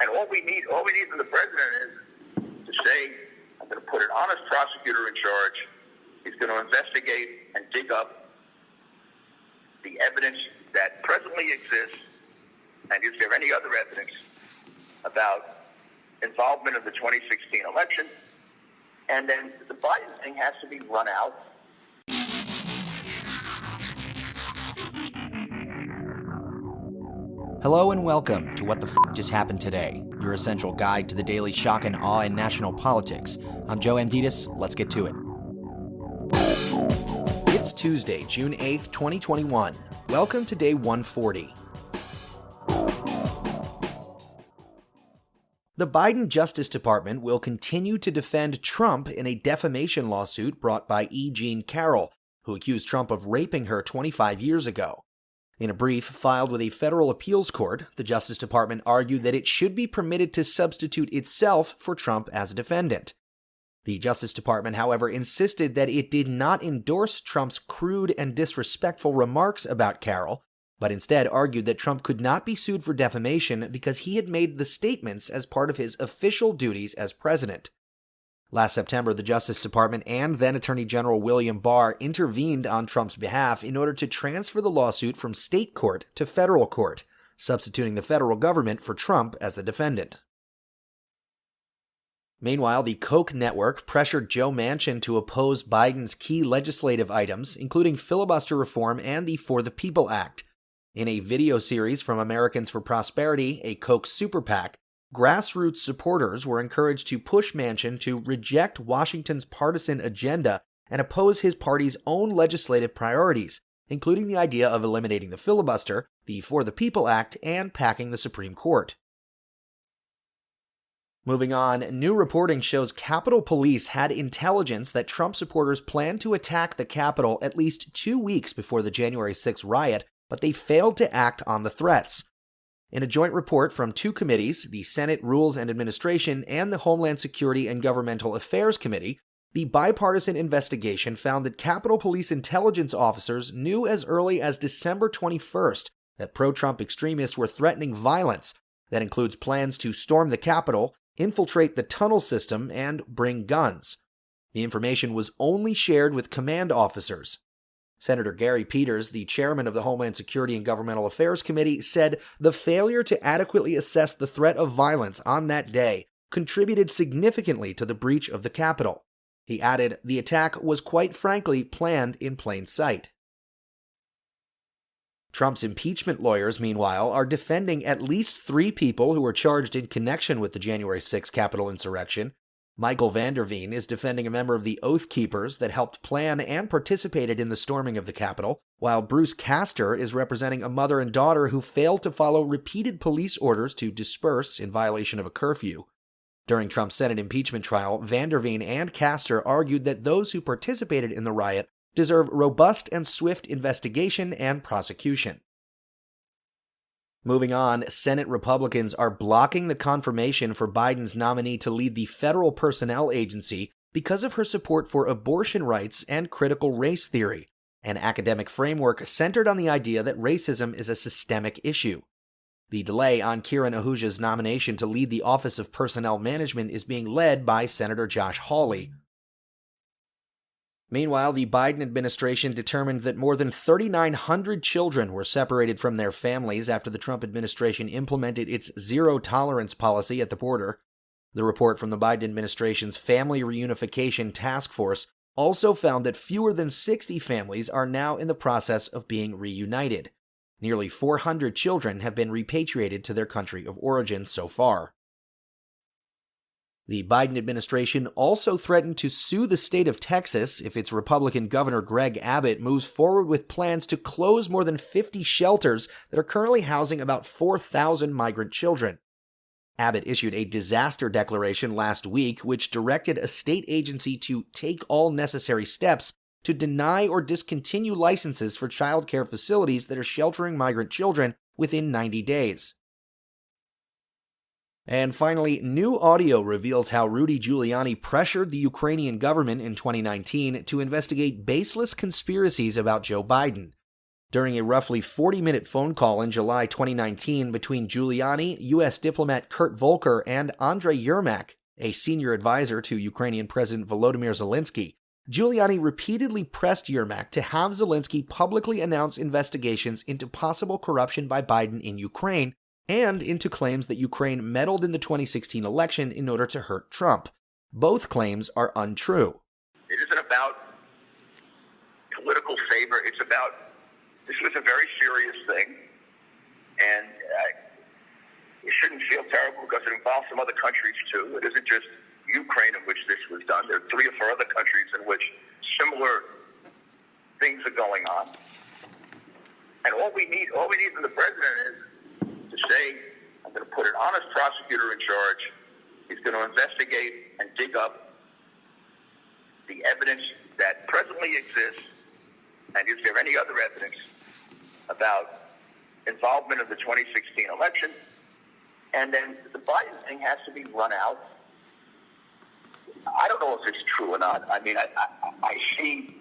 And all we need from the president is to say, I'm going to put an honest prosecutor in charge. He's going to investigate and dig up the evidence that presently exists, and is there any other evidence about involvement in the 2016 election? And then the Biden thing has to be run out. Hello and welcome to What the F*** Just Happened Today, your essential guide to the daily shock and awe in national politics. I'm Joe Manchin. Let's get to it. It's Tuesday, June 8th, 2021. Welcome to day 140. The Biden Justice Department will continue to defend Trump in a defamation lawsuit brought by E. Jean Carroll, who accused Trump of raping her 25 years ago. In a brief filed with a federal appeals court, the Justice Department argued that it should be permitted to substitute itself for Trump as a defendant. The Justice Department, however, insisted that it did not endorse Trump's crude and disrespectful remarks about Carroll, but instead argued that Trump could not be sued for defamation because he had made the statements as part of his official duties as president. Last September, the Justice Department and then Attorney General William Barr intervened on Trump's behalf in order to transfer the lawsuit from state court to federal court, substituting the federal government for Trump as the defendant. Meanwhile, the Koch network pressured Joe Manchin to oppose Biden's key legislative items, including filibuster reform and the For the People Act. In a video series from Americans for Prosperity, a Koch super PAC, grassroots supporters were encouraged to push Manchin to reject Washington's partisan agenda and oppose his party's own legislative priorities, including the idea of eliminating the filibuster, the For the People Act, and packing the Supreme Court. Moving on, new reporting shows Capitol Police had intelligence that Trump supporters planned to attack the Capitol at least 2 weeks before the January 6 riot, but they failed to act on the threats. In a joint report from two committees, the Senate Rules and Administration and the Homeland Security and Governmental Affairs Committee, the bipartisan investigation found that Capitol Police intelligence officers knew as early as December 21st that pro-Trump extremists were threatening violence. That includes plans to storm the Capitol, infiltrate the tunnel system, and bring guns. The information was only shared with command officers. Senator Gary Peters, the chairman of the Homeland Security and Governmental Affairs Committee, said the failure to adequately assess the threat of violence on that day contributed significantly to the breach of the Capitol. He added, the attack was quite frankly planned in plain sight. Trump's impeachment lawyers, meanwhile, are defending at least 3 people who were charged in connection with the January 6 Capitol insurrection. Michael Vanderveen is defending a member of the Oath Keepers that helped plan and participated in the storming of the Capitol, while Bruce Castor is representing a mother and daughter who failed to follow repeated police orders to disperse in violation of a curfew. During Trump's Senate impeachment trial, Vanderveen and Castor argued that those who participated in the riot deserve robust and swift investigation and prosecution. Moving on, Senate Republicans are blocking the confirmation for Biden's nominee to lead the Federal Personnel Agency because of her support for abortion rights and critical race theory, an academic framework centered on the idea that racism is a systemic issue. The delay on Kiran Ahuja's nomination to lead the Office of Personnel Management is being led by Senator Josh Hawley. Meanwhile, the Biden administration determined that more than 3,900 children were separated from their families after the Trump administration implemented its zero-tolerance policy at the border. The report from the Biden administration's Family Reunification Task Force also found that fewer than 60 families are now in the process of being reunited. Nearly 400 children have been repatriated to their country of origin so far. The Biden administration also threatened to sue the state of Texas if its Republican Governor Greg Abbott moves forward with plans to close more than 50 shelters that are currently housing about 4,000 migrant children. Abbott issued a disaster declaration last week which directed a state agency to take all necessary steps to deny or discontinue licenses for child care facilities that are sheltering migrant children within 90 days. And finally, new audio reveals how Rudy Giuliani pressured the Ukrainian government in 2019 to investigate baseless conspiracies about Joe Biden. During a roughly 40-minute phone call in July 2019 between Giuliani, U.S. diplomat Kurt Volker, and Andrei Yermak, a senior advisor to Ukrainian President Volodymyr Zelensky, Giuliani repeatedly pressed Yermak to have Zelensky publicly announce investigations into possible corruption by Biden in Ukraine and into claims that Ukraine meddled in the 2016 election in order to hurt Trump. Both claims are untrue. It isn't about political favor. It's about, this was a very serious thing, and you shouldn't feel terrible because it involves some other countries too. It isn't just Ukraine in which this was done. There are 3 or 4 other countries in which similar things are going on. And all we need from the president is to say, I'm going to put an honest prosecutor in charge. He's going to investigate and dig up the evidence that presently exists, and is there any other evidence about involvement of the 2016 election? And then the Biden thing has to be run out. I don't know if it's true or not. I mean, I see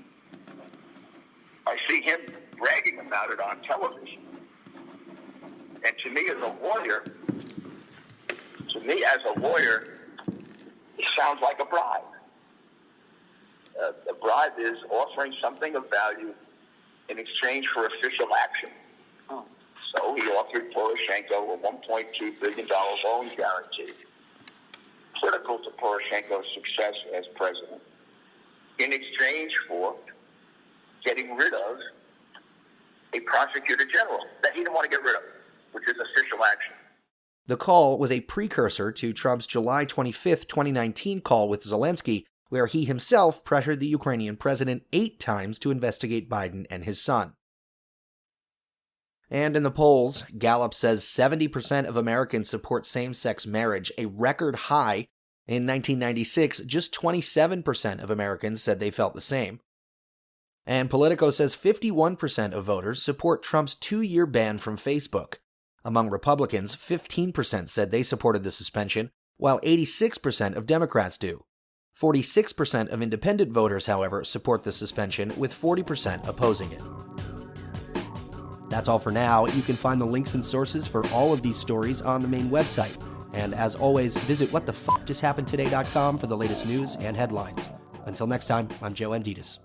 him bragging about it on television. And to me as a lawyer, it sounds like a bribe. A bribe is offering something of value in exchange for official action. So he offered Poroshenko a $1.2 billion loan guarantee, critical to Poroshenko's success as president, in exchange for getting rid of a prosecutor general that he didn't want to get rid of, which is official action. The call was a precursor to Trump's July 25, 2019 call with Zelensky, where he himself pressured the Ukrainian president 8 times to investigate Biden and his son. And in the polls, Gallup says 70% of Americans support same-sex marriage, a record high. In 1996, just 27% of Americans said they felt the same. And Politico says 51% of voters support Trump's 2-year ban from Facebook. Among Republicans, 15% said they supported the suspension, while 86% of Democrats do. 46% of independent voters, however, support the suspension, with 40% opposing it. That's all for now. You can find the links and sources for all of these stories on the main website. And as always, visit whatthefjusthappenedtoday.com for the latest news and headlines. Until next time, I'm Joe Amditas.